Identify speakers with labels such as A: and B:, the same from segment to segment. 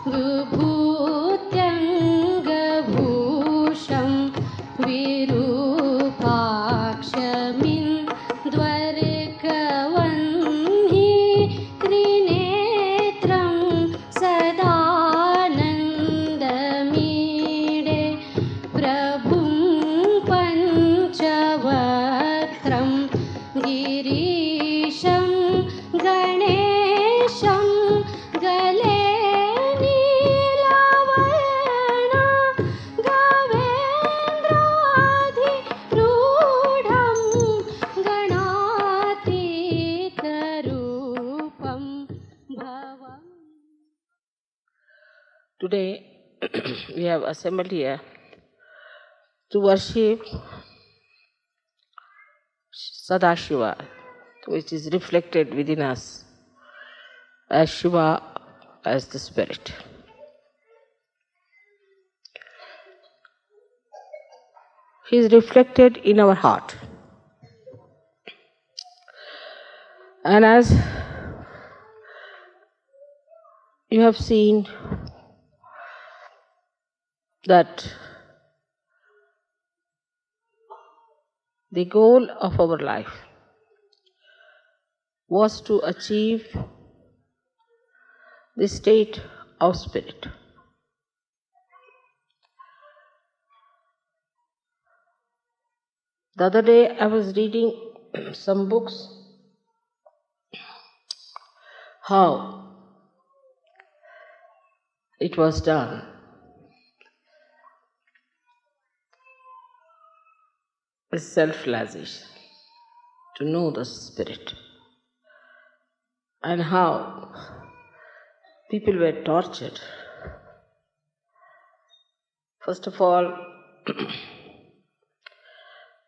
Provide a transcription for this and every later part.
A: विभूत्यङ्गभूषं विरूपाक्षमिन्द्वर्गवह्नि त्रिनेत्रं सदानन्दमीडे प्रभुं पञ्चवक्त्रं गिरीशं गणेशं गले नीलवर्ण गवेन्द्राधिरूढं गणातीतरूपं भवम्.
B: Today we have assembled here to worship Sadashiva, which is reflected within us as Shiva, as the Spirit. He is reflected in our heart. And as you have seen that the goal of our life was to achieve the state of spirit. The other day I was reading some books how it was done. With self-realization, to know the spirit, and how people were tortured. First of all,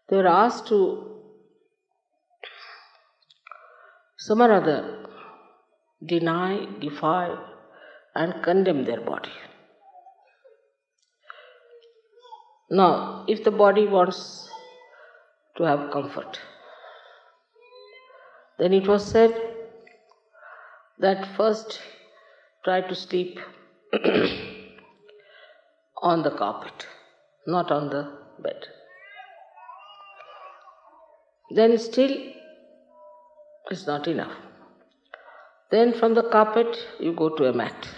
B: they were asked to some or other deny, defy, and condemn their body. Now, if the body wants to have comfort, then it was said that first try to sleep on the carpet, not on the bed. Then still it's not enough. Then from the carpet you go to a mat.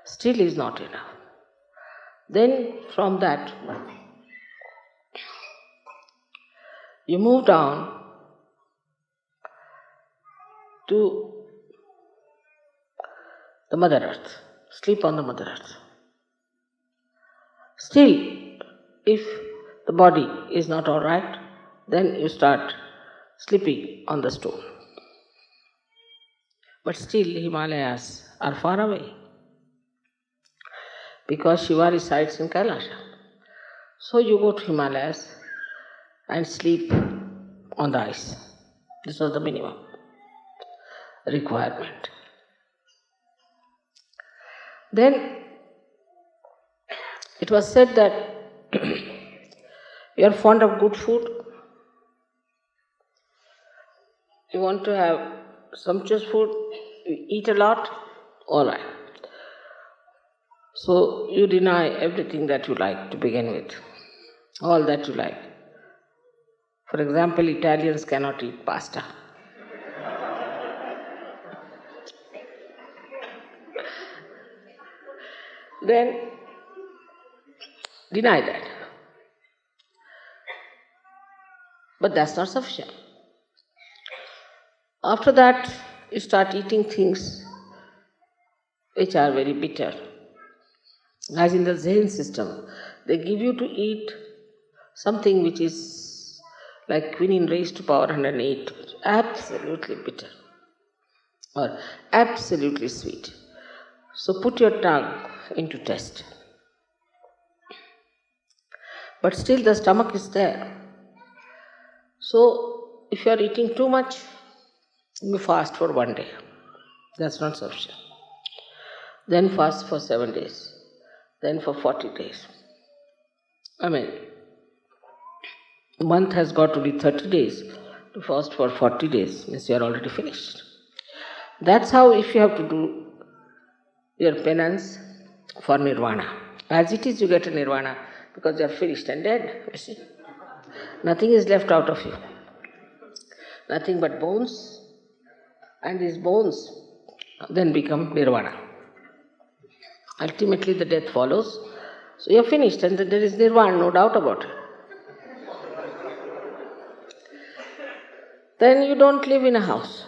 B: Still is not enough. Then from that you move down to the Mother Earth, sleep on the Mother Earth. Still, if the body is not all right, then you start sleeping on the stone. But still, Himalayas are far away because Shiva resides in Kailasha. So you go to Himalayas and sleep on the ice. This was the minimum requirement. Then it was said that you are fond of good food, you want to have sumptuous food, you eat a lot, all right. So you deny everything that you like to begin with, all that you like. For example, Italians cannot eat pasta. Then deny that. But that's not sufficient. After that, you start eating things which are very bitter. As in the Zen system, they give you to eat something which is like quinine raised to power 108, absolutely bitter or absolutely sweet. So put your tongue into test. But still the stomach is there. So if you are eating too much, you fast for 1 day. That's not sufficient. Then fast for 7 days. Then for 40 days. A month has got to be 30 days. To fast for 40 days means you are already finished. That's how if you have to do your penance for nirvana. As it is, you get a nirvana because you are finished and dead, you see. Nothing is left out of you. Nothing but bones, and these bones then become nirvana. Ultimately, the death follows. So you are finished, and there is nirvana, no doubt about it. Then you don't live in a house,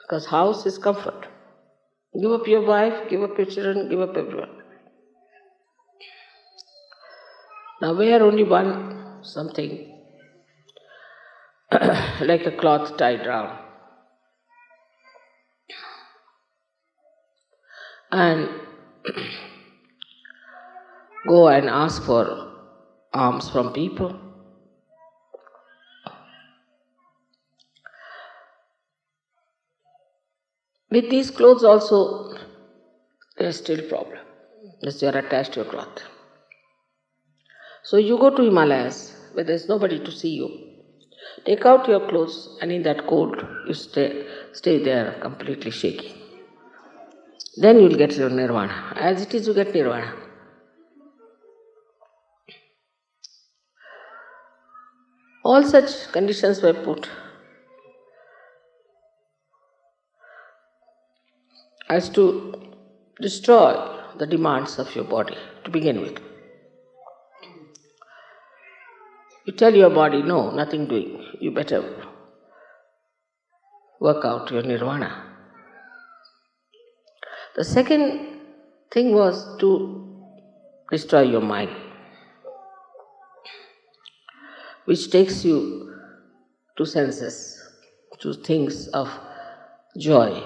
B: because house is comfort. Give up your wife, give up your children, give up everyone. Now wear only one something like a cloth tied round, and go and ask for alms from people. With these clothes also, there is still problem, because you are attached to your cloth. So you go to Himalayas, where there is nobody to see you. Take out your clothes, and in that cold, you stay there completely shaking. Then you will get your nirvana. As it is, you get nirvana. All such conditions were put as to destroy the demands of your body to begin with. You tell your body, no, nothing doing. You better work out your nirvana. The second thing was to destroy your mind, which takes you to senses, to things of joy.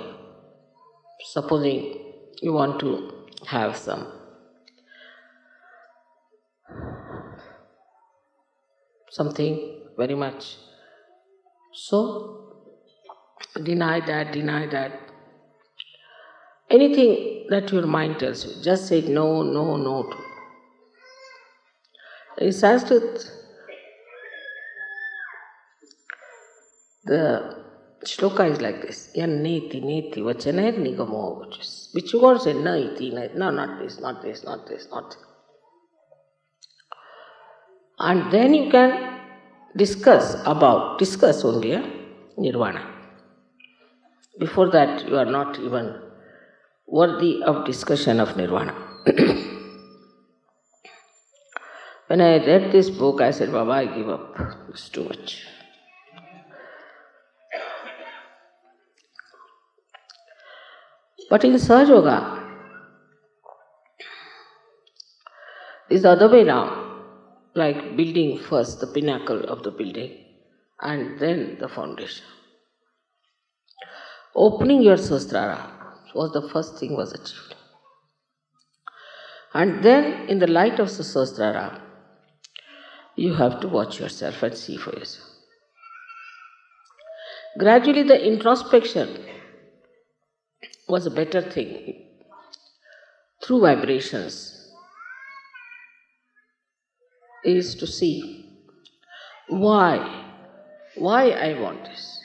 B: Supposing you want to have something very much. So, deny that. Anything that your mind tells you, just say no, no, no to. In Sanskrit, the shloka is like this: yan neti neti vachanair nigamo vachas. Which you want to say, no, iti, no, not this, not this, not this, not this. And then you can discuss only nirvana. Before that, you are not even worthy of discussion of nirvana. When I read this book, I said, Baba, I give up. It's too much. But in Sahaja Yoga, it's the other way around. Like building first, the pinnacle of the building, and then the foundation. Opening your Sahasrara was the first thing was achieved. And then, in the light of the Sahasrara, you have to watch yourself and see for yourself. Gradually, the introspection was a better thing. Through vibrations, is to see why I want this,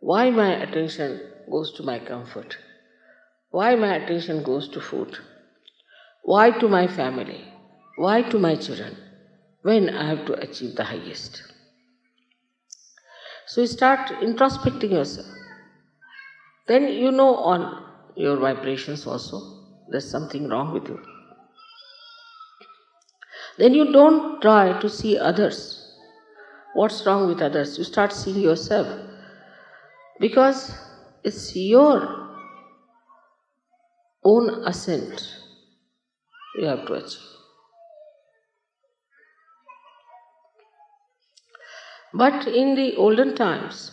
B: why my attention goes to my comfort, why my attention goes to food, why to my family, why to my children, when I have to achieve the highest. So you start introspecting yourself. Then you know on your vibrations also, there's something wrong with you. Then you don't try to see others. What's wrong with others? You start seeing yourself. Because it's your own ascent you have to achieve. But in the olden times,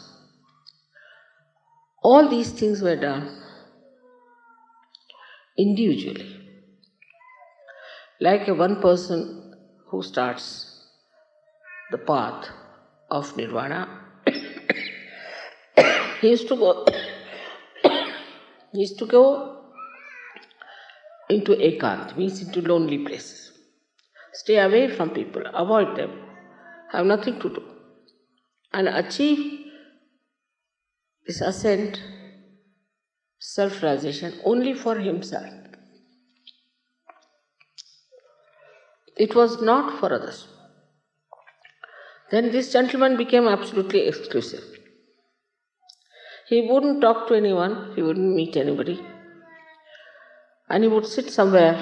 B: all these things were done individually. Like a one person who starts the path of nirvana, he used to go into ekant, means into lonely places. Stay away from people, avoid them, have nothing to do, and achieve this ascent self-realization only for himself. It was not for others. Then this gentleman became absolutely exclusive. He wouldn't talk to anyone, he wouldn't meet anybody, and he would sit somewhere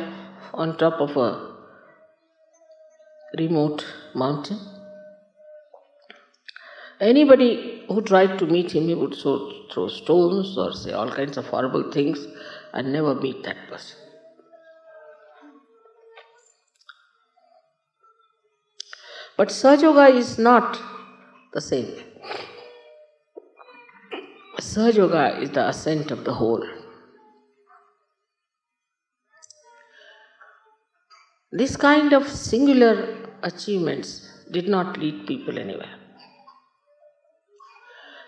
B: on top of a remote mountain. Anybody who tried to meet him, he would throw stones or say all kinds of horrible things and never meet that person. But Sahaja Yoga is not the same. Sahaja Yoga is the ascent of the whole. This kind of singular achievements did not lead people anywhere.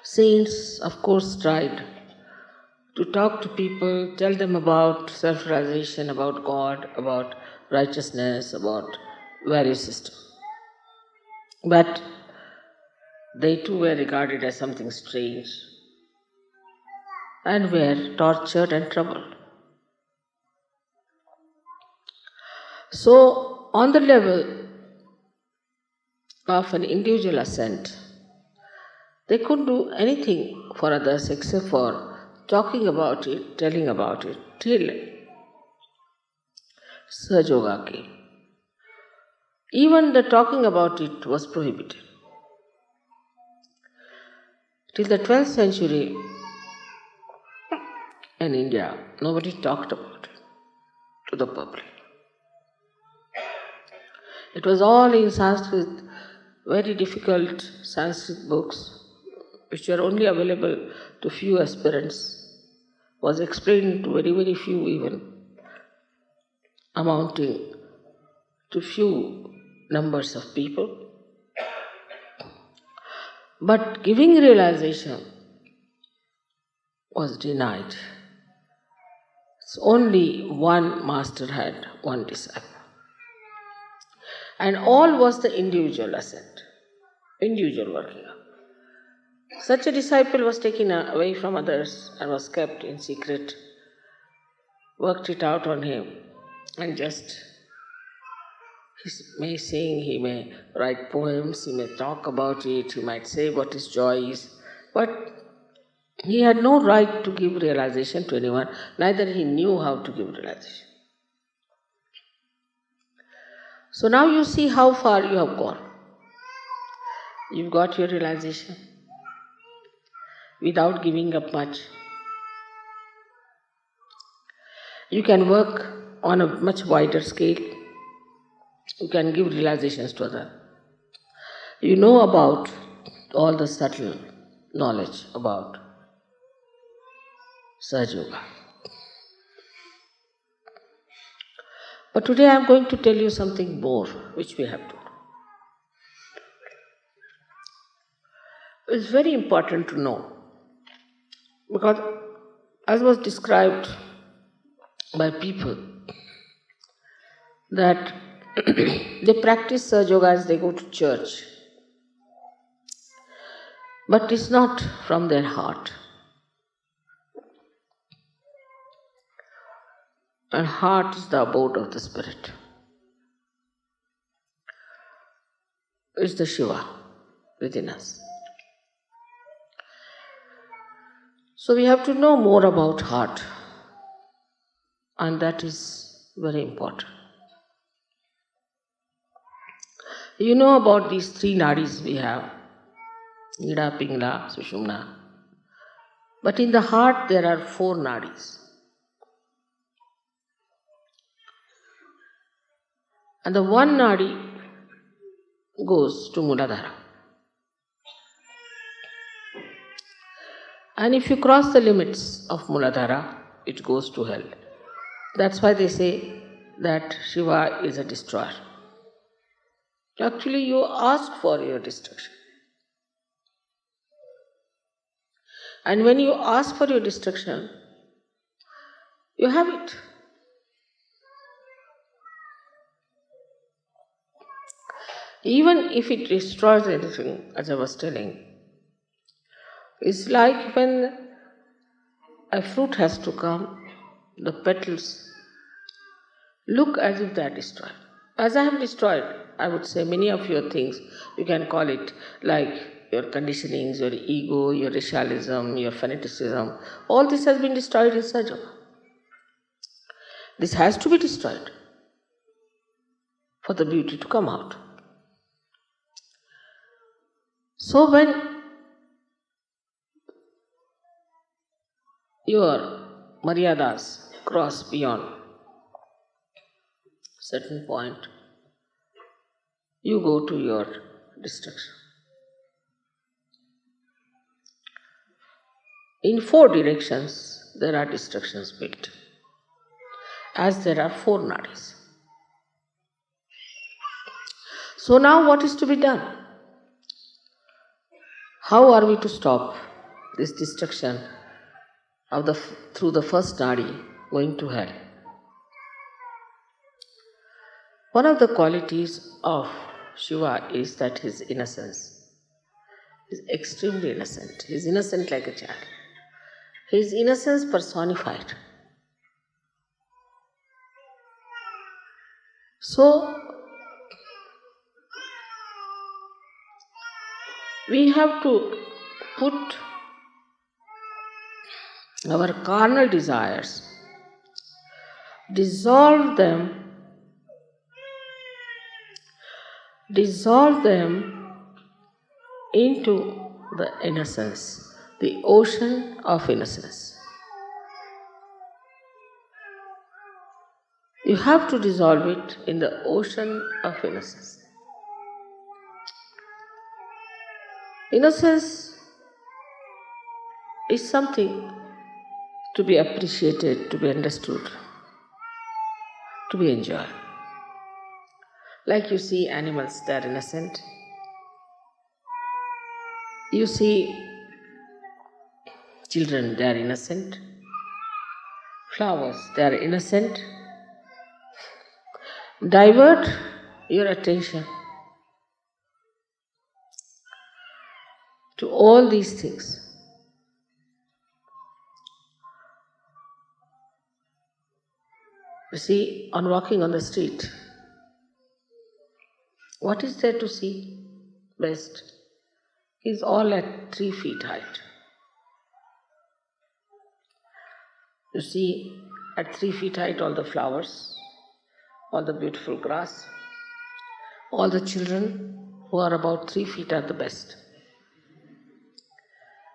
B: Saints, of course, tried to talk to people, tell them about self-realization, about God, about righteousness, about various systems. But they too were regarded as something strange and were tortured and troubled. So, on the level of an individual ascent, they couldn't do anything for others except for talking about it, telling about it, till Sahaja Yoga came. Even the talking about it was prohibited. Till the 12th century in India, nobody talked about it to the public. It was all in Sanskrit, very difficult Sanskrit books, which were only available to few aspirants, was explained to very, very few even, amounting to few numbers of people. But giving realization was denied. So only one master had one disciple. And all was the individual ascent, individual working up. Such a disciple was taken away from others and was kept in secret, worked it out on him, and just he may sing, he may write poems, he may talk about it, he might say what his joy is, but he had no right to give realization to anyone, neither he knew how to give realization. So now you see how far you have gone. You've got your realization without giving up much. You can work on a much wider scale. You can give realizations to others. You know about all the subtle knowledge about Sahaja Yoga. But today I am going to tell you something more which we have to know. It's very important to know because, as was described by people, that they practice Sahaja Yoga as they go to church, but it's not from their heart. And heart is the abode of the spirit. It's the Shiva within us. So we have to know more about heart, and that is very important. You know about these three nadis we have, Ida, Pingala, Sushumna. But in the heart there are four nadis. And the one nadi goes to Muladhara. And if you cross the limits of Muladhara, it goes to hell. That's why they say that Shiva is a destroyer. Actually, you ask for your destruction. And when you ask for your destruction, you have it. Even if it destroys anything, as I was telling, it's like when a fruit has to come, the petals look as if they are destroyed. As I have destroyed, I would say, many of your things, you can call it like your conditionings, your ego, your racialism, your fanaticism, all this has been destroyed in Sajama. This has to be destroyed for the beauty to come out. So when your maryadas cross beyond certain point, you go to your destruction. In 4 directions there are destructions built, as there are 4 nadis. So now what is to be done? How are we to stop this destruction of through the first nadi going to hell? One of the qualities of Shiva is that his innocence. He is extremely innocent. He is innocent like a child. His innocence personified. So, we have to put our carnal desires, dissolve them into the innocence, the ocean of innocence. You have to dissolve it in the ocean of innocence. Innocence is something to be appreciated, to be understood, to be enjoyed. Like you see animals, they are innocent. You see children, they are innocent. Flowers, they are innocent. Divert your attention to all these things. You see, on walking on the street, what is there to see best? Is all at 3 feet height. You see at 3 feet height all the flowers, all the beautiful grass, all the children who are about 3 feet are the best.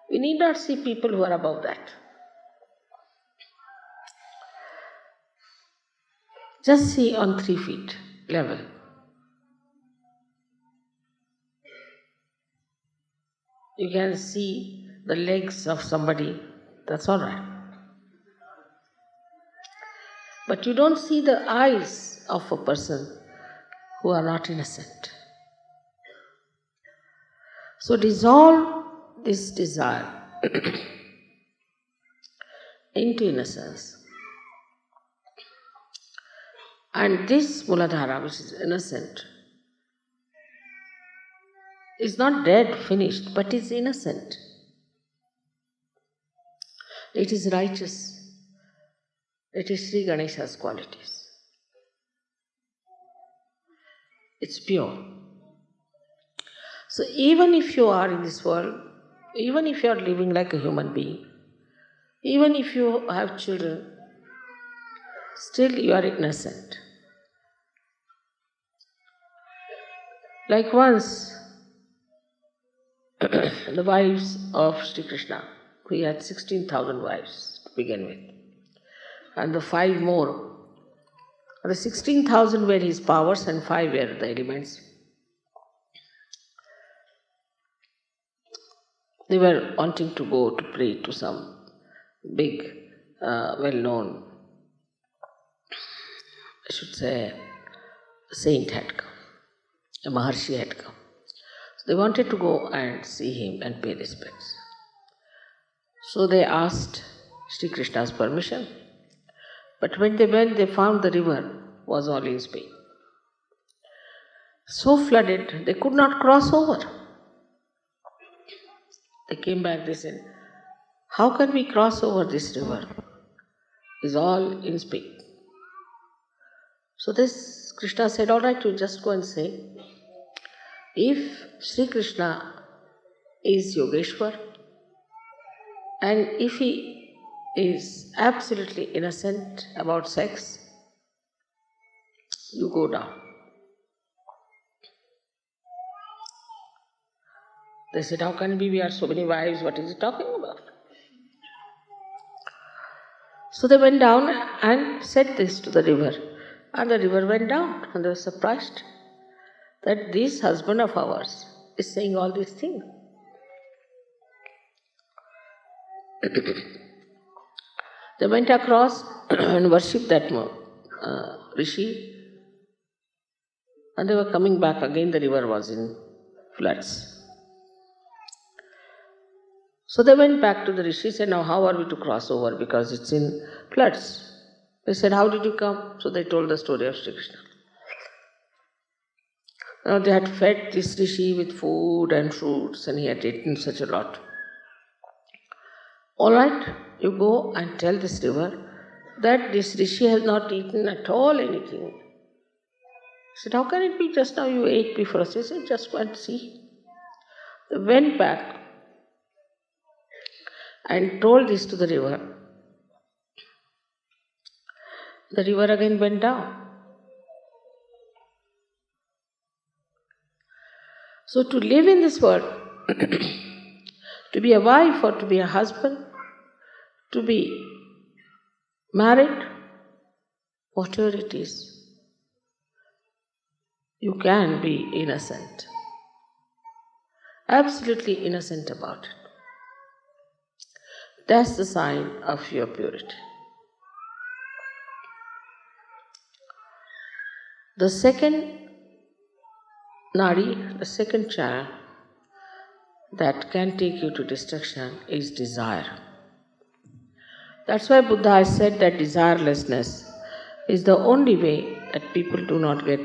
B: We need not see people who are above that. Just see on 3 feet level. You can see the legs of somebody, that's all right. But you don't see the eyes of a person who are not innocent. So dissolve this desire into innocence. And this Muladhara, which is innocent, is not dead, finished, but is innocent. It is righteous. It is Sri Ganesha's qualities. It's pure. So even if you are in this world, even if you are living like a human being, even if you have children, still you are innocent. Like once, the wives of Sri Krishna, he had 16,000 wives to begin with, and the 5 more. The 16,000 were his powers and 5 were the elements. They were wanting to go to pray to some big, well-known, I should say, saint had come, a Maharshi had come. So they wanted to go and see him and pay respects. So they asked Sri Krishna's permission. But when they went, they found the river was all in Spain. So flooded, they could not cross over. They came back, they said, How can we cross over this river? Is all in speak. So this Krishna said, all right, you just go and say, if Sri Krishna is Yogeshwar and if he is absolutely innocent about sex, you go down. They said, how can we have so many wives? What is he talking about? So they went down and said this to the river. And the river went down and they were surprised that this husband of ours is saying all these things. They went across and worshipped that Rishi, and they were coming back again. The river was in floods. So they went back to the Rishi and said, now how are we to cross over because it's in floods? They said, how did you come? So they told the story of Sri Krishna. Now they had fed this Rishi with food and fruits and he had eaten such a lot. All right, you go and tell this river that this Rishi has not eaten at all anything. He said, how can it be just now you ate before us? He said, just go and see. They went back and told this to the river. The river again went down. So to live in this world, to be a wife or to be a husband, to be married, whatever it is, you can be innocent, absolutely innocent about it. That's the sign of your purity. The second nadi, the second channel that can take you to destruction is desire. That's why Buddha has said that desirelessness is the only way that people do not get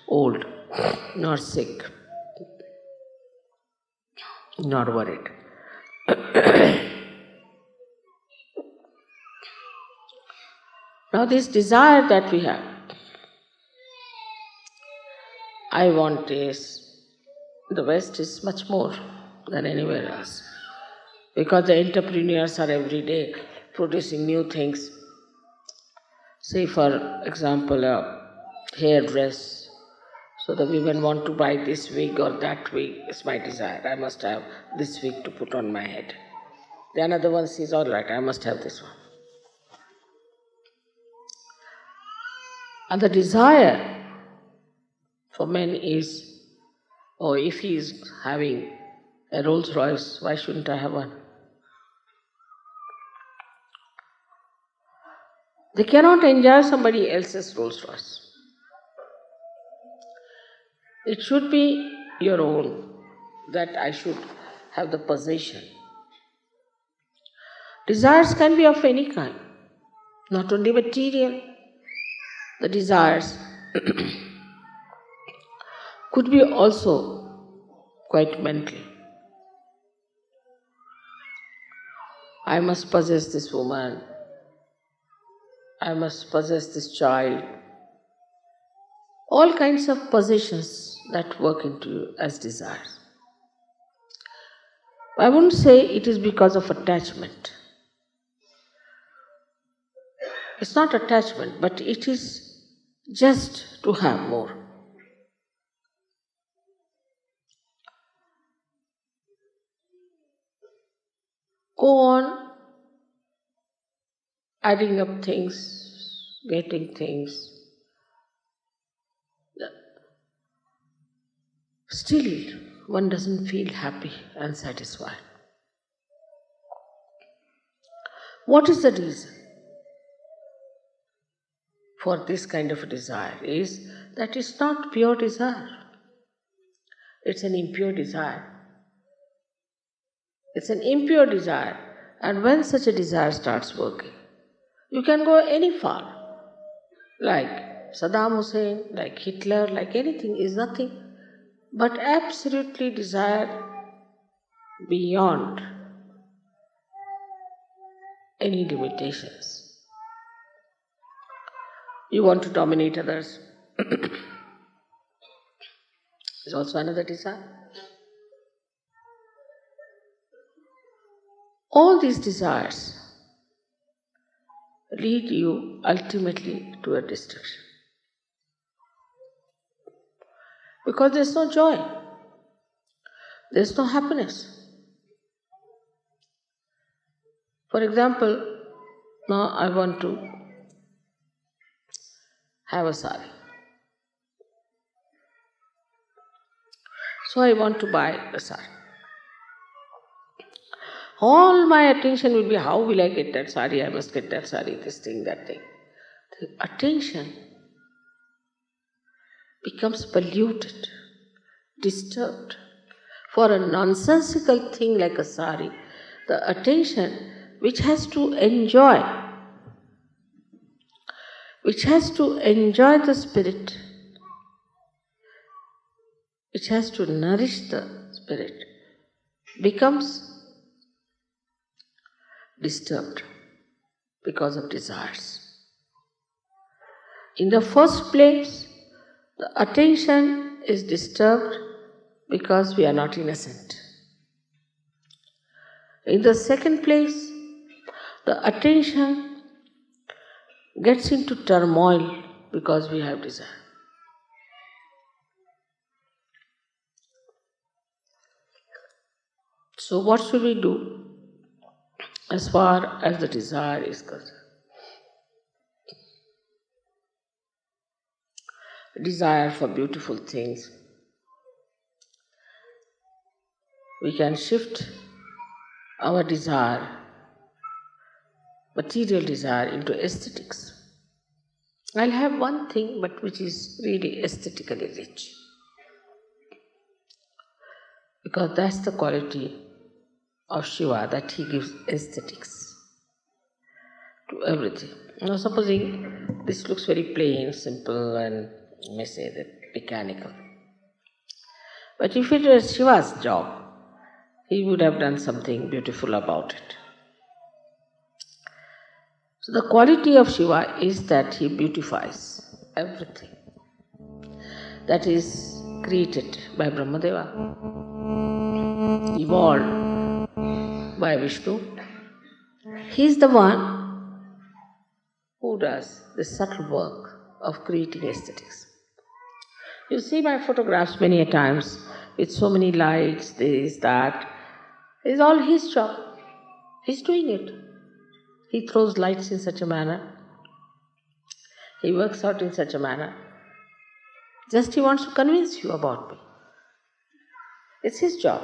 B: old, nor sick, nor worried. Now this desire that we have, I want this, the West is much more than anywhere else. Because the entrepreneurs are every day producing new things. Say for example, a hairdress. So the women want to buy this wig or that wig. It's my desire. I must have this wig to put on my head. The another one says, all right, I must have this one. And the desire for men is, oh, if he is having a Rolls Royce, why shouldn't I have one? They cannot enjoy somebody else's Rolls Royce. It should be your own, that I should have the possession. Desires can be of any kind, not only material. The desires could be also quite mental. I must possess this woman. I must possess this child. All kinds of possessions that work into you as desires. I wouldn't say it is because of attachment. It's not attachment, but it is just to have more. Go on adding up things, getting things. Still, one doesn't feel happy and satisfied. What is the reason for this kind of a desire? Is that it's not pure desire. It's an impure desire. It's an impure desire. And when such a desire starts working, you can go any far. Like Saddam Hussein, like Hitler, like anything is nothing but absolutely desire beyond any limitations. You want to dominate others. Is also another desire. All these desires lead you ultimately to a destruction. Because there's no joy, there's no happiness. For example, now I want to have a sari. So I want to buy a sari. All my attention will be how will I get that sari, I must get that sari, this thing, that thing. The attention becomes polluted, disturbed. For a nonsensical thing like a sari, the attention which has to enjoy the spirit, which has to nourish the spirit, becomes disturbed because of desires. In the first place, the attention is disturbed because we are not innocent. In the second place, the attention gets into turmoil because we have desire. So what should we do as far as the desire is concerned? Desire for beautiful things. We can shift our desire, material desire, into aesthetics. I'll have one thing but which is really aesthetically rich. Because that's the quality of Shiva, that he gives aesthetics to everything. Now supposing this looks very plain, simple and you may say that mechanical. But if it was Shiva's job, he would have done something beautiful about it. So the quality of Shiva is that he beautifies everything that is created by Brahmadeva, evolved by Vishnu. He is the one who does the subtle work of creating aesthetics. You see my photographs many a times with so many lights, this, that. It's all his job. He's doing it. He throws lights in such a manner. He works out in such a manner. Just he wants to convince you about me. It's his job.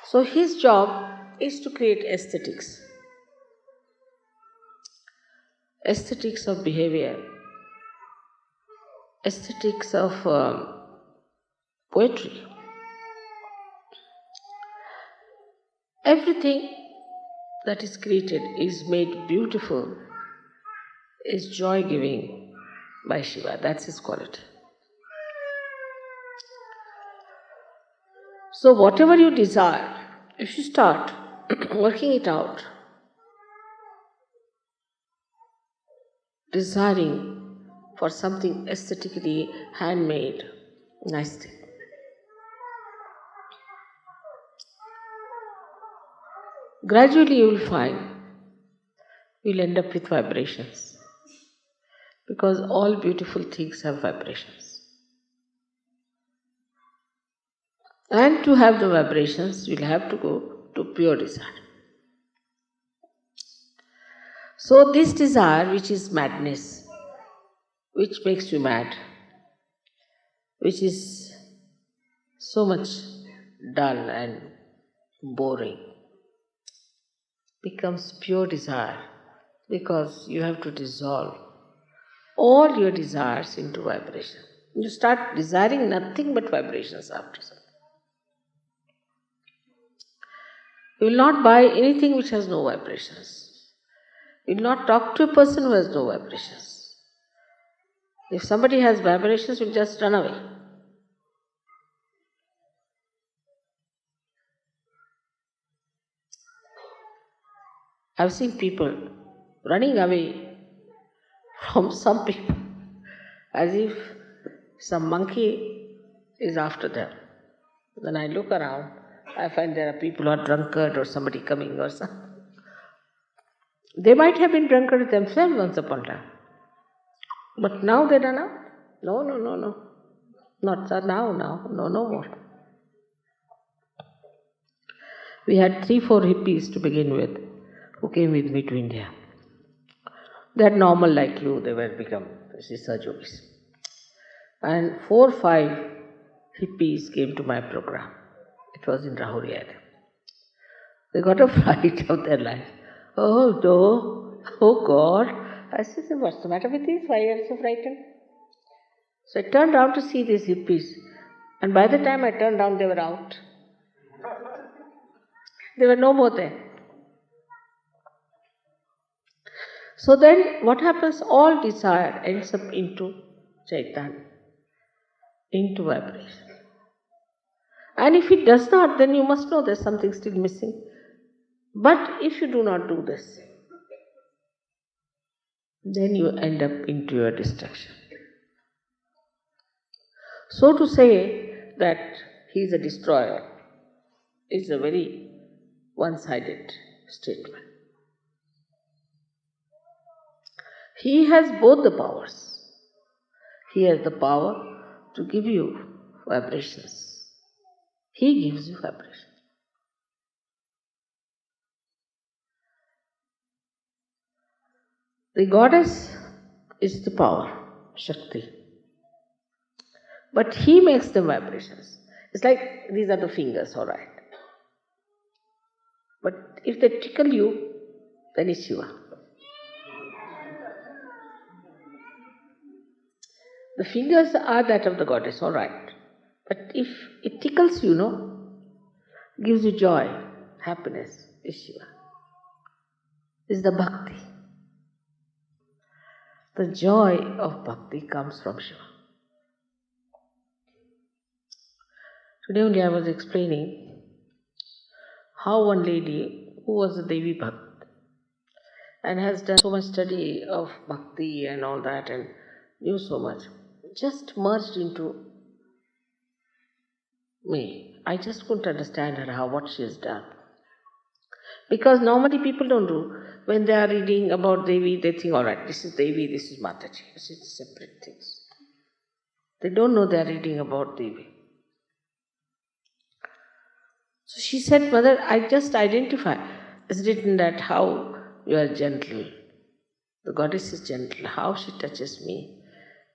B: So his job is to create aesthetics. Aesthetics of behavior. Aesthetics of poetry. Everything that is created is made beautiful, is joy-giving by Shiva. That's his quality. So whatever you desire, if you start working it out, desiring for something aesthetically handmade, nice thing, gradually you will find you will end up with vibrations. Because all beautiful things have vibrations. And to have the vibrations, you will have to go to pure desire. So this desire, which is madness, which makes you mad, which is so much dull and boring, becomes pure desire because you have to dissolve all your desires into vibration. You start desiring nothing but vibrations after that. You will not buy anything which has no vibrations. You will not talk to a person who has no vibrations. If somebody has vibrations, you will just run away. I've seen people running away from some people as if some monkey is after them. When I look around, I find there are people who are drunkard or somebody coming or something. They might have been drunkard themselves once upon a time. But now they run out. No. Not now, no more. We had 3-4 hippies to begin with who came with me to India. They are normal like you, they were become research yogis. And 4-5 hippies came to my program. It was in Rahuri. They got a fright of their life. Oh no, oh God. I said, what's the matter with these? Why are you so frightened? So I turned around to see these hippies. And by the time I turned around, they were out. They were no more there. So then what happens? All desire ends up into Chaitanya, into vibration. And if it does not, then you must know there's something still missing. But if you do not do this, then you end up into your destruction. So to say that he is a destroyer is a very one-sided statement. He has both the powers. He has the power to give you vibrations. He gives you vibrations. The goddess is the power, Shakti. But he makes the vibrations. It's like these are the fingers, alright. But if they tickle you, then it's Shiva. The fingers are that of the goddess, alright. But if it tickles you, gives you joy, happiness, is Shiva. Is the bhakti. The joy of bhakti comes from Shiva. Today only I was explaining how one lady who was a Devi Bhakt and has done so much study of bhakti and all that and knew so much, just merged into me. I just couldn't understand her, what she has done. Because normally people don't do. When they are reading about Devi, they think, alright, this is Devi, this is Mataji. This is separate things. They don't know they are reading about Devi. So she said, Mother, I just identify. It's written that how you are gentle. The goddess is gentle. How she touches me.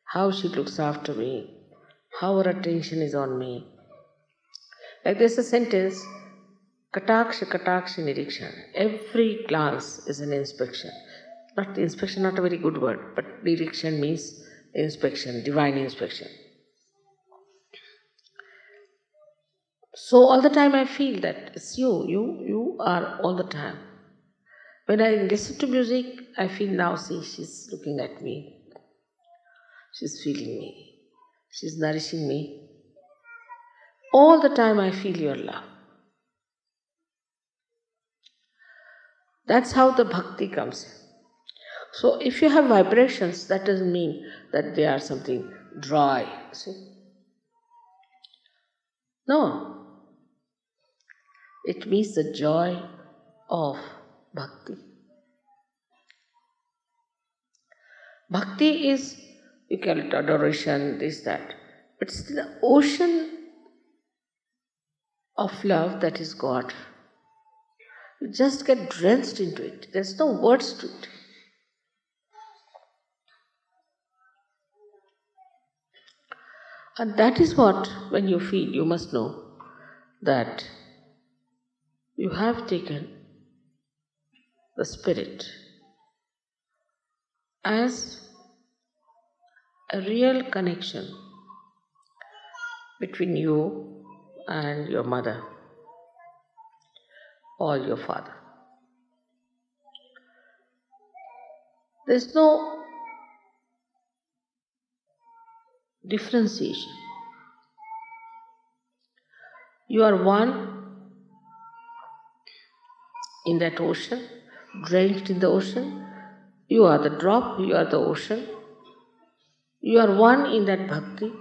B: How she looks after me. How her attention is on me. Like there's a sentence, Kataksha Nirikshan. Every glance is an inspection. Not inspection, not a very good word, but Nirikshan means inspection, divine inspection. So all the time I feel that it's you are all the time. When I listen to music, I feel now, see, she's looking at me. She's feeling me. She's nourishing me. All the time I feel your love. That's how the bhakti comes in. So if you have vibrations, that doesn't mean that they are something dry. See? No. It means the joy of bhakti. Bhakti is, you call it adoration, this, that. But it's the ocean of love that is God. You just get drenched into it. There's no words to it. And that is what, when you feel, you must know that you have taken the spirit as a real connection between you and your mother or your father. There's no differentiation. You are one in that ocean. drenched in the ocean. You are the drop, you are the ocean. You are one in that bhakti.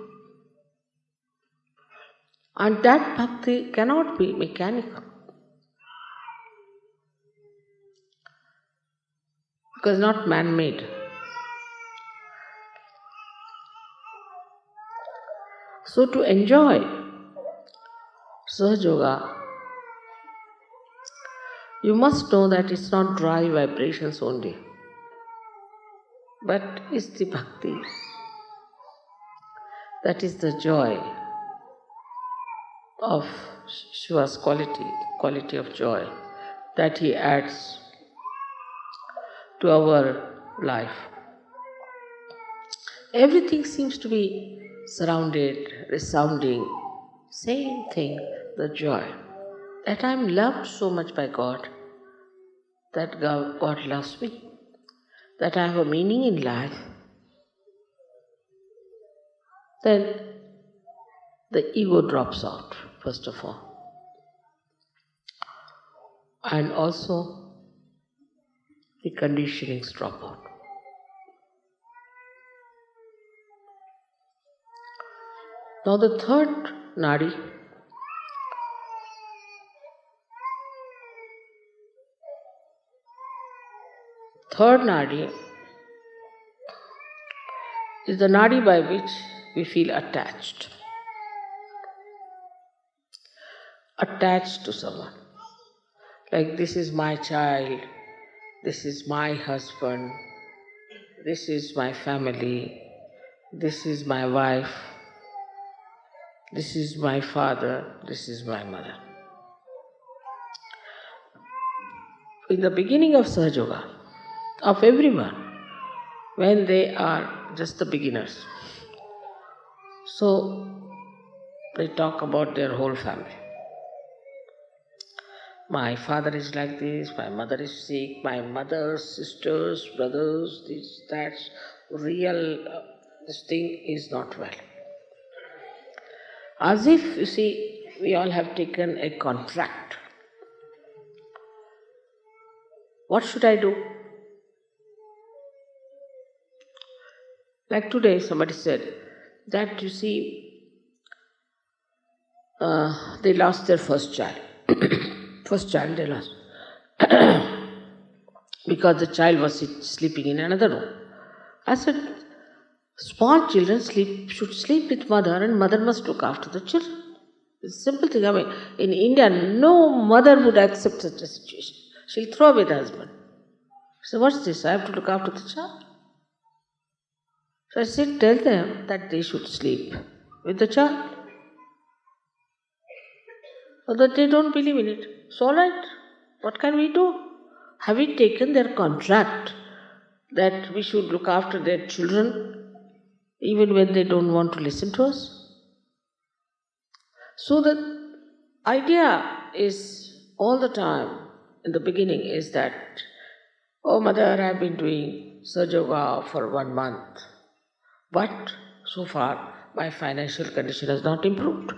B: And that bhakti cannot be mechanical. Because not man-made. So to enjoy Sahaja Yoga, you must know that it's not dry vibrations only, but it's the bhakti. That is the joy of Shiva's quality of joy that he adds to our life. Everything seems to be surrounded, resounding, same thing, the joy. That I am loved so much by God, that God loves me, that I have a meaning in life, then the ego drops out, first of all. And also the conditionings drop out. Now the third nadi is the nadi by which we feel attached to someone. Like, this is my child, this is my husband, this is my family, this is my wife, this is my father, this is my mother. In the beginning of Sahaja Yoga, of everyone, when they are just the beginners, so they talk about their whole family. My father is like this, my mother is sick, my mother's sisters, brothers, this, that, this thing is not well. As if, you see, we all have taken a contract. What should I do? Like today, somebody said that, you see, they lost their first child. First child they lost. Because the child was sleeping in another room. I said, small children should sleep with mother, and mother must look after the children. It's a simple thing. I mean, in India, no mother would accept such a situation. She'll throw away the husband. So what's this? I have to look after the child. So I said, tell them that they should sleep with the child. So that they don't believe in it. It's all right. What can we do? Have we taken their contract that we should look after their children even when they don't want to listen to us? So the idea is all the time in the beginning is that, oh mother, I've been doing Sahaja Yoga for 1 month, but so far my financial condition has not improved.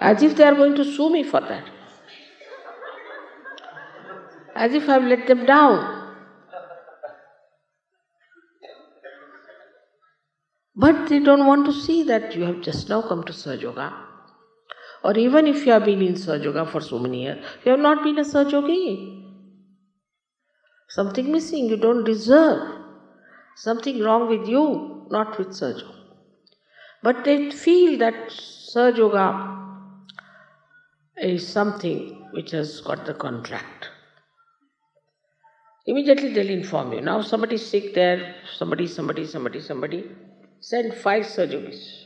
B: As if they are going to sue me for that. As if I've let them down. But they don't want to see that you have just now come to Sahaja Yoga. Or even if you have been in Sahaja Yoga for so many years, you have not been a Sahaja Yogi. Something missing, you don't deserve. Something wrong with you, not with Sahaja Yoga. But they feel that Sahaja Yoga is something which has got the contract. Immediately they'll inform you. Now somebody is sick there, somebody, send 5 Sahaja Yogis.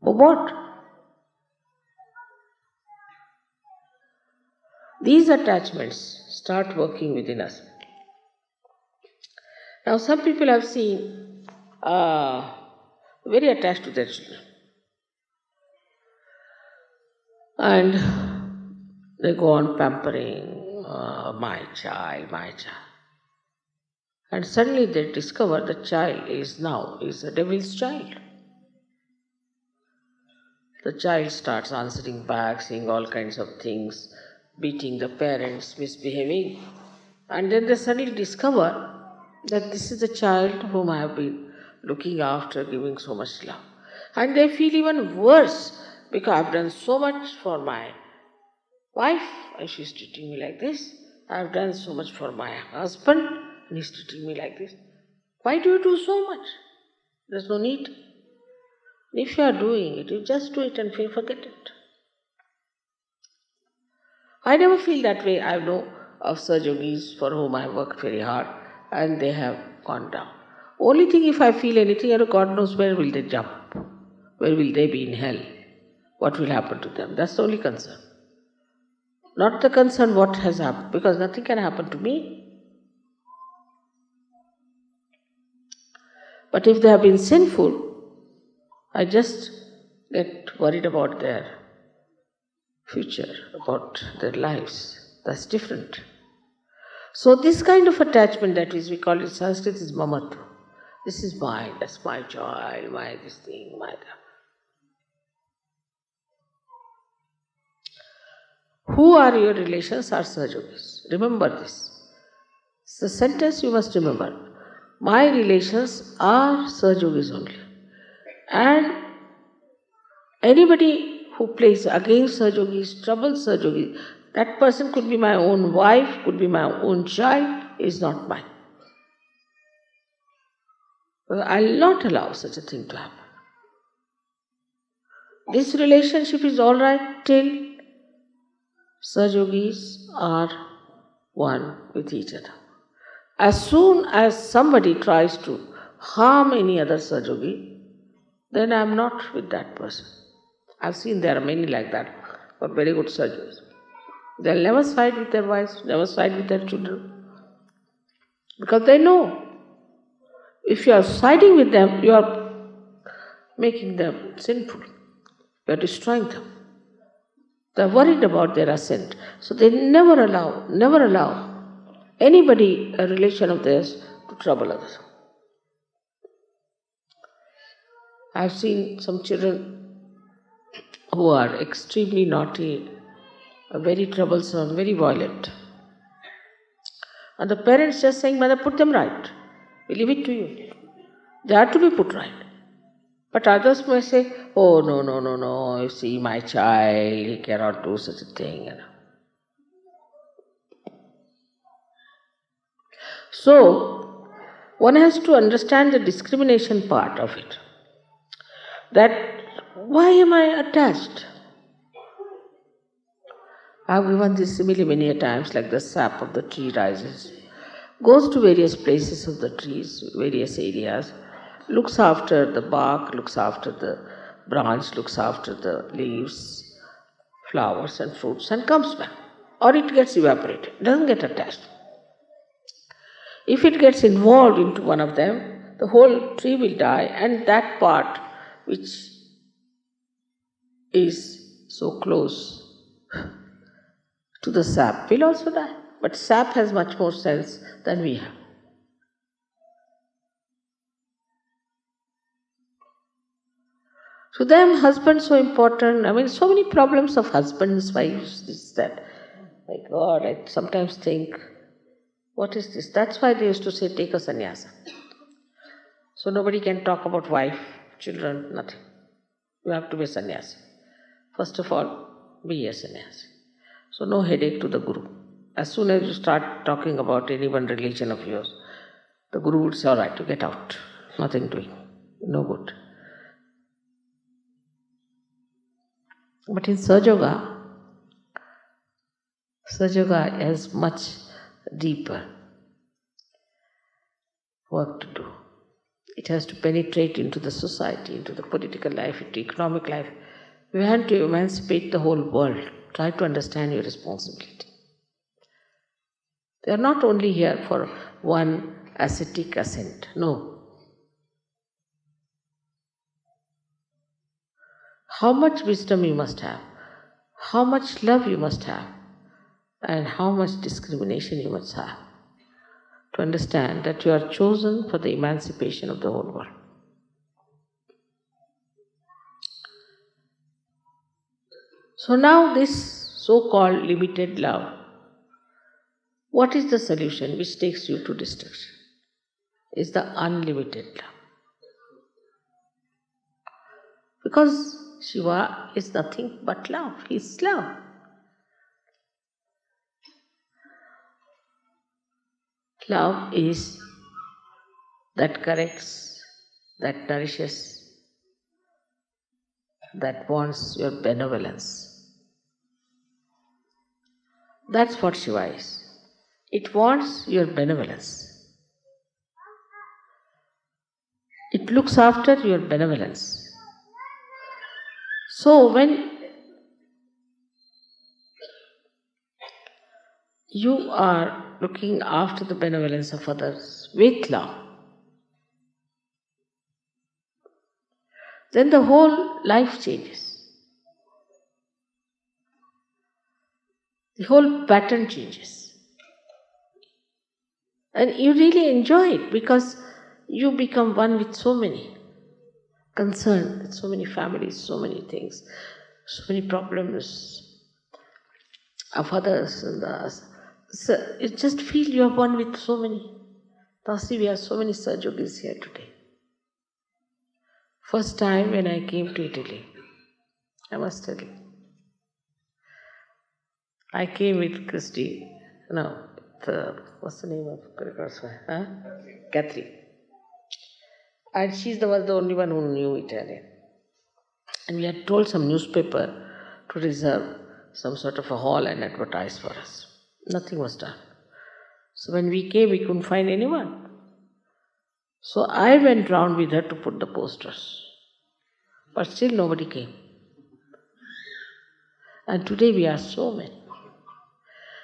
B: For what? These attachments start working within us. Now some people I've seen very attached to their children. And they go on pampering, my child. And suddenly they discover the child is a devil's child. The child starts answering back, saying all kinds of things, beating the parents, misbehaving, and then they suddenly discover that this is the child whom I have been looking after, giving so much love. And they feel even worse because I've done so much for my wife and she's treating me like this. I've done so much for my husband and he's treating me like this. Why do you do so much? There's no need. If you are doing it, you just do it and forget it. I never feel that way. I know of such yogis for whom I have worked very hard and they have gone down. Only thing, if I feel anything, God knows where will they jump? Where will they be in hell? What will happen to them? That's the only concern. Not the concern what has happened, because nothing can happen to me. But if they have been sinful, I just get worried about their future, about their lives. That's different. So this kind of attachment, that is, we call it in Sanskrit, is mamatva. This is mine, that's my child, my this thing, my that. Who are your relations are Sahajogis. Remember this. It's the sentence you must remember. My relations are Sahajogis only. And anybody who plays against Sahajogis, troubles Sahajogis, that person could be my own wife, could be my own child, is not mine. I'll not allow such a thing to happen. This relationship is all right till Sahajogis are one with each other. As soon as somebody tries to harm any other Sahajogi, then I am not with that person. I've seen there are many like that, but very good Sahajogis. They'll never side with their wives, never side with their children. Because they know, if you are siding with them, you are making them sinful. You are destroying them. They are worried about their ascent. So they never allow anybody, a relation of theirs, to trouble others. I have seen some children who are extremely naughty, very troublesome, very violent. And the parents just saying, Mother, put them right. We leave it to you. They are to be put right. But others may say, oh, no, you see, my child, he cannot do such a thing. So, one has to understand the discrimination part of it. That, why am I attached? I have given this simile many a times, like the sap of the tree rises, goes to various places of the trees, various areas, looks after the bark, looks after the branch, looks after the leaves, flowers and fruits, and comes back. Or it gets evaporated, doesn't get attached. If it gets involved into one of them, the whole tree will die, and that part which is so close to the sap will also die. But sap has much more sense than we have. To them, husband so important. I mean, so many problems of husbands, wives, this, that. My God, I sometimes think, what is this? That's why they used to say, take a sannyasa. So nobody can talk about wife, children, nothing. You have to be a sannyasi. First of all, be a sannyasi. So no headache to the guru. As soon as you start talking about any one religion of yours, the guru would say, all right, you get out. Nothing doing. No good. But in Sahaja Yoga has much deeper work to do. It has to penetrate into the society, into the political life, into economic life. You have to emancipate the whole world. Try to understand your responsibility. They are not only here for one ascetic ascent. No. How much wisdom you must have, how much love you must have, and how much discrimination you must have to understand that you are chosen for the emancipation of the whole world. So now this so-called limited love. What is the solution which takes you to destruction? Is the unlimited love. Because Shiva is nothing but love. He is love. Love is that corrects, that nourishes, that wants your benevolence. That's what Shiva is. It wants your benevolence. It looks after your benevolence. So when you are looking after the benevolence of others with love, then the whole life changes. The whole pattern changes. And you really enjoy it because you become one with so many concerned, with so many families, so many things, so many problems of others and us. So you just feel you are one with so many. Tasi, we have so many Sahajogis here today. First time when I came to Italy, I must tell you, I came with Christy, what's the name of Catherine. And she's the only one who knew Italian. And we had told some newspaper to reserve some sort of a hall and advertise for us. Nothing was done. So when we came, we couldn't find anyone. So I went round with her to put the posters. But still nobody came. And today we are so many.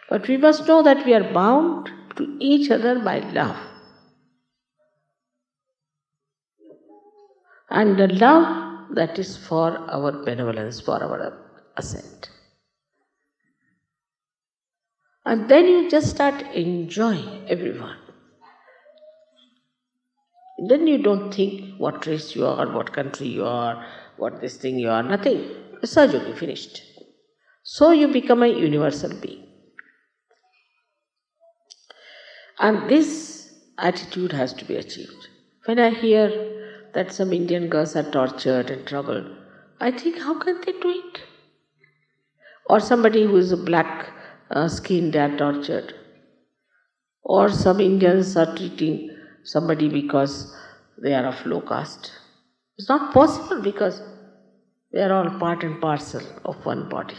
B: But we must know that we are bound to each other by love. And the love that is for our benevolence, for our ascent. And then you just start enjoying everyone. Then you don't think what race you are, what country you are, what this thing you are, nothing. Sahajogi, finished. So you become a universal being. And this attitude has to be achieved. When I hear that some Indian girls are tortured and troubled, I think, how can they do it? Or somebody who is a black skinned, they are tortured. Or some Indians are treating somebody because they are of low caste. It's not possible because we are all part and parcel of one body.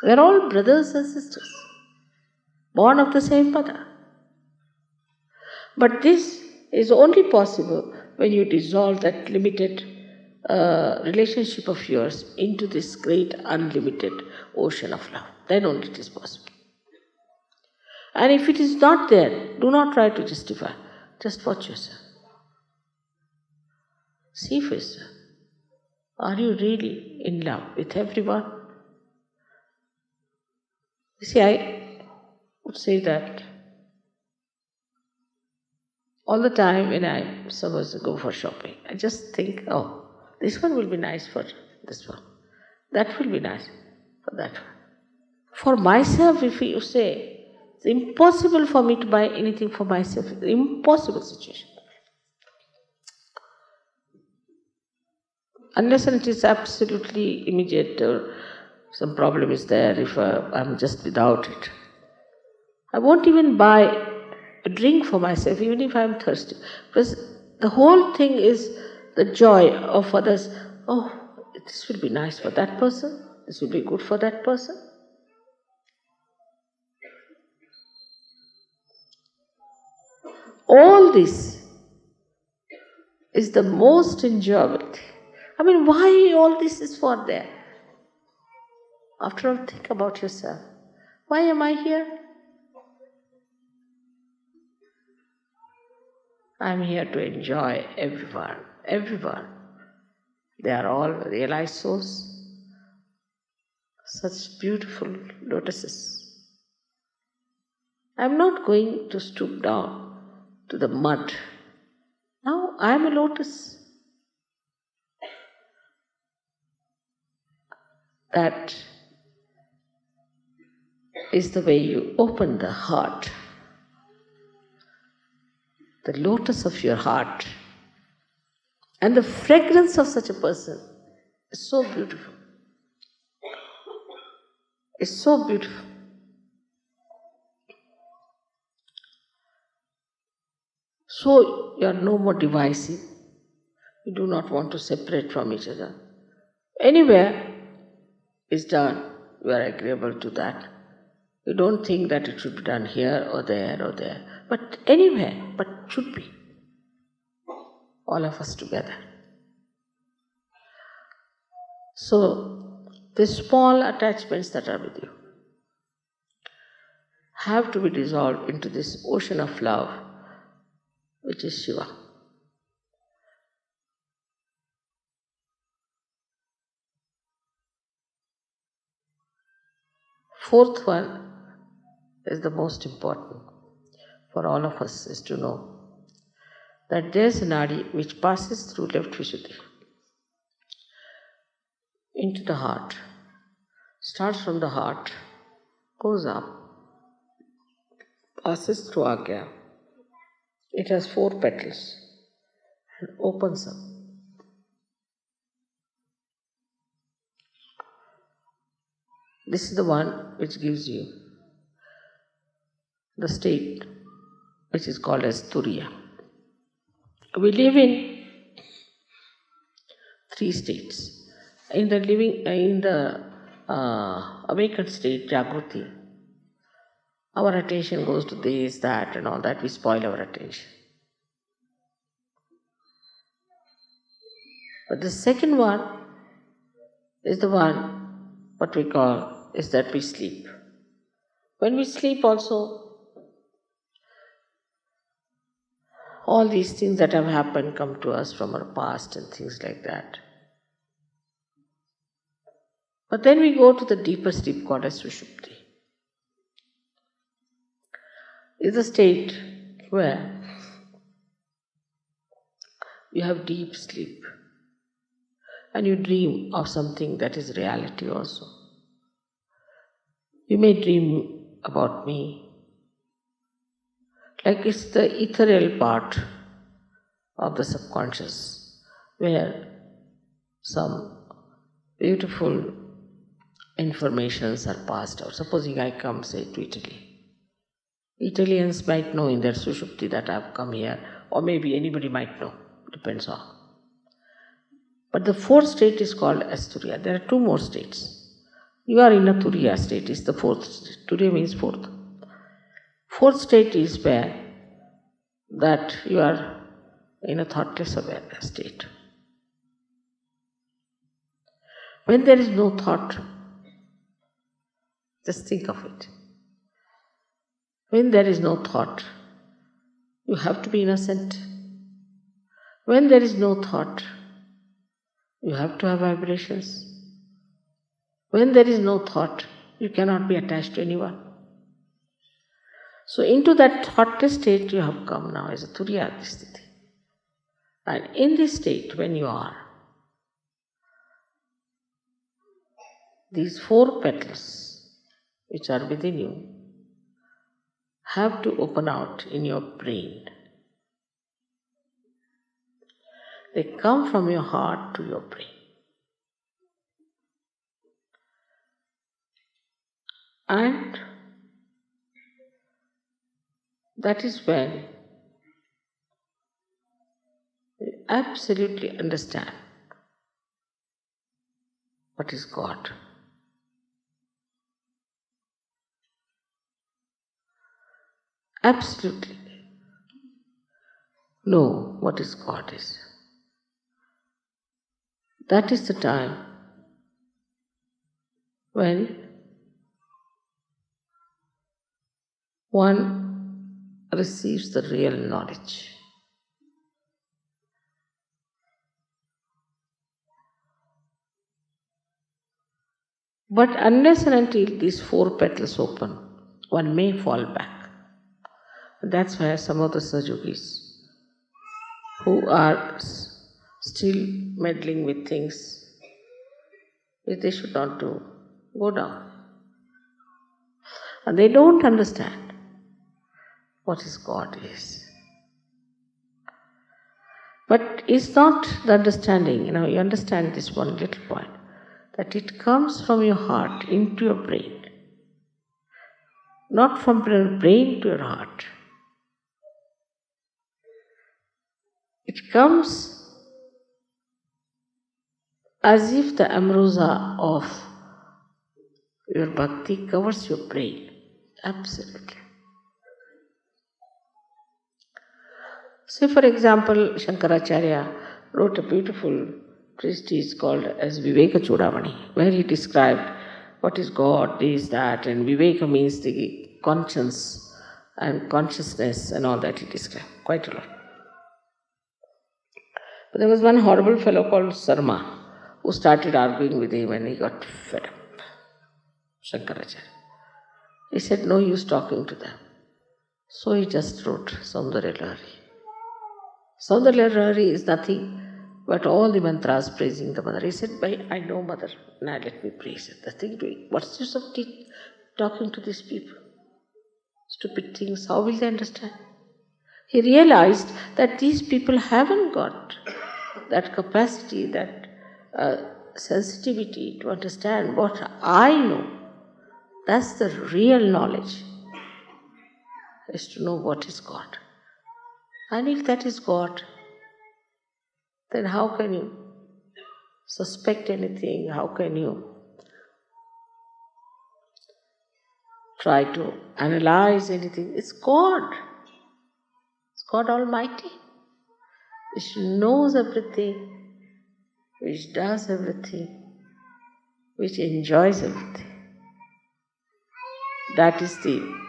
B: We are all brothers and sisters, born of the same mother. But this is only possible when you dissolve that limited relationship of yours into this great unlimited ocean of love. Then only it is possible. And if it is not there, do not try to justify. Just watch yourself. See for yourself. Are you really in love with everyone? You see, I would say that all the time when I suppose go for shopping, I just think, oh, this one will be nice for this one. That will be nice for that one. For myself, if you say, it's impossible for me to buy anything for myself. It's an impossible situation. Unless and it is absolutely immediate or some problem is there, if I'm just without it. I won't even buy a drink for myself, even if I'm thirsty. Because the whole thing is the joy of others. Oh, this will be nice for that person. This will be good for that person. All this is the most enjoyable thing. I mean, why all this is for there? After all, think about yourself. Why am I here? I'm here to enjoy everyone, everyone. They are all realized souls. Such beautiful lotuses. I'm not going to stoop down to the mud. Now I'm a lotus. That is the way you open the heart, the lotus of your heart. And the fragrance of such a person is so beautiful. It's so beautiful. So you are no more divisive. You do not want to separate from each other. Anywhere is done, you are agreeable to that. You don't think that it should be done here or there, but anywhere, but should be. All of us together. So, the small attachments that are with you have to be dissolved into this ocean of love, which is Shiva. Fourth one is the most important for all of us, is to know that there is a nadi which passes through left Vishuddhi into the heart, starts from the heart, goes up, passes through Agya. It has 4 petals and opens up. This is the one which gives you the state which is called as Turiya. We live in 3 states. In the awakened state, Jagruti, our attention goes to this, that, and all that. We spoil our attention. But the second one is the one, what we call, is that we sleep. When we sleep also, all these things that have happened come to us from our past and things like that. But then we go to the deeper sleep called as Sushupti. It's a state where you have deep sleep and you dream of something that is reality also. You may dream about me, like it's the ethereal part of the subconscious where some beautiful informations are passed out. Supposing I come, say, to Italy. Italians might know in their Sushupti that I have come here, or maybe anybody might know, depends on. But the 4th state is called as Turiya. There are 2 more states. You are in a Turiya state, is the 4th state. Turiya means 4th. 4th state is where that you are in a thoughtless awareness state. When there is no thought, just think of it. When there is no thought, you have to be innocent. When there is no thought, you have to have vibrations. When there is no thought, you cannot be attached to anyone. So into that thoughtless state you have come now as a Turiya Sthiti. And in this state, when you are, these 4 petals which are within you have to open out in your brain. They come from your heart to your brain. And that is when you absolutely understand what is God. Absolutely know what is God is. That is the time when one receives the real knowledge. But unless and until these 4 petals open, one may fall back. That's why some of the Sajogis who are still meddling with things which they should not do, go down. And they don't understand what is God is. But it's not the understanding, you understand this one little point, that it comes from your heart into your brain, not from your brain to your heart. It comes as if the ambrosia of your bhakti covers your brain. Absolutely. So, for example, Shankaracharya wrote a beautiful treatise called as Viveka Chudamani, where he described what is God, this, that, and Viveka means the conscience and consciousness and all that he described, quite a lot. But there was one horrible fellow called Sarma who started arguing with him and he got fed up. Shankaracharya. He said, no use talking to them. So he just wrote Saundarya Lahari. Saundarya Lahari is nothing but all the mantras praising the mother. He said, I know mother, now let me praise it. The thing doing, what's the use of talking to these people? Stupid things, how will they understand? He realized that these people haven't got that capacity, that sensitivity to understand what I know. That's the real knowledge, is to know what is God. And if that is God, then how can you suspect anything? How can you try to analyze anything? It's God. It's God Almighty, which knows everything, which does everything, which enjoys everything. That is the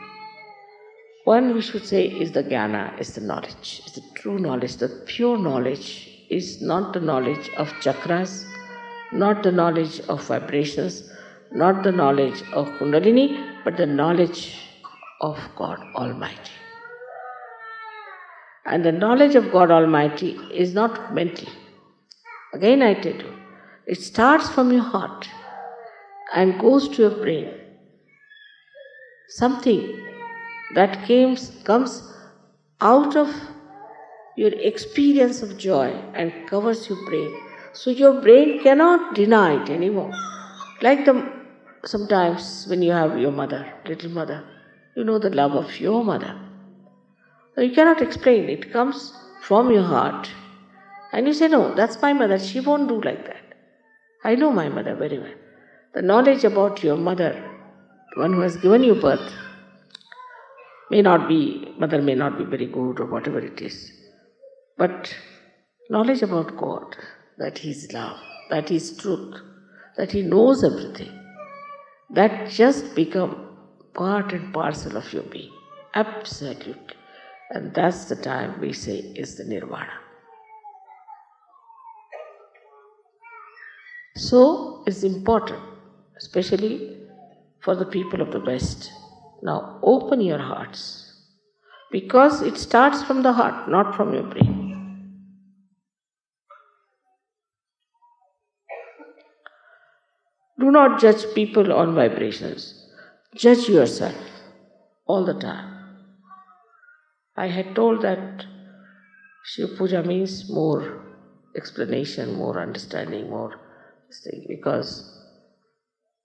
B: one we should say is the jnana, is the knowledge, is the true knowledge. The pure knowledge is not the knowledge of chakras, not the knowledge of vibrations, not the knowledge of Kundalini, but the knowledge of God Almighty. And the knowledge of God Almighty is not mental. Again I tell you, it starts from your heart and goes to your brain. Something that comes out of your experience of joy and covers your brain. So your brain cannot deny it anymore. Like sometimes when you have your mother, little mother, you know the love of your mother. So you cannot explain. It comes from your heart. And you say, no, that's my mother. She won't do like that. I know my mother very well. The knowledge about your mother, the one who has given you birth, mother may not be very good or whatever it is. But knowledge about God, that He is love, that He is truth, that He knows everything, that just become part and parcel of your being. Absolutely. And that's the time we say is the nirvana. So it's important, especially for the people of the West. Now open your hearts, because it starts from the heart, not from your brain. Do not judge people on vibrations. Judge yourself all the time. I had told that Shri Puja means more explanation, more understanding, more thing, because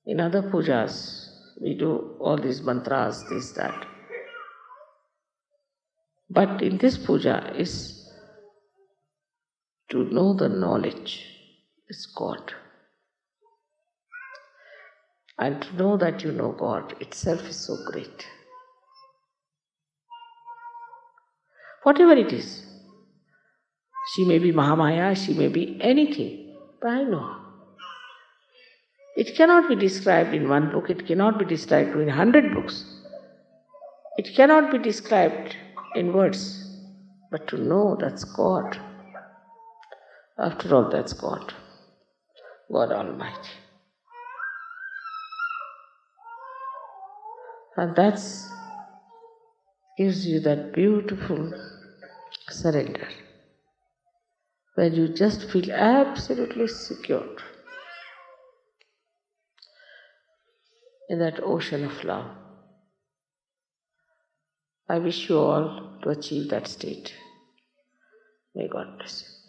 B: in other pujas we do all these mantras, this, that. But in this puja is to know the knowledge is God. And to know that you know God itself is so great. Whatever it is, she may be Mahamaya, she may be anything, but I know. It cannot be described in one book, it cannot be described in 100 books. It cannot be described in words, but to know that's God. After all, that's God, God Almighty. And that gives you that beautiful surrender, where you just feel absolutely secure in that ocean of love. I wish you all to achieve that state. May God bless you.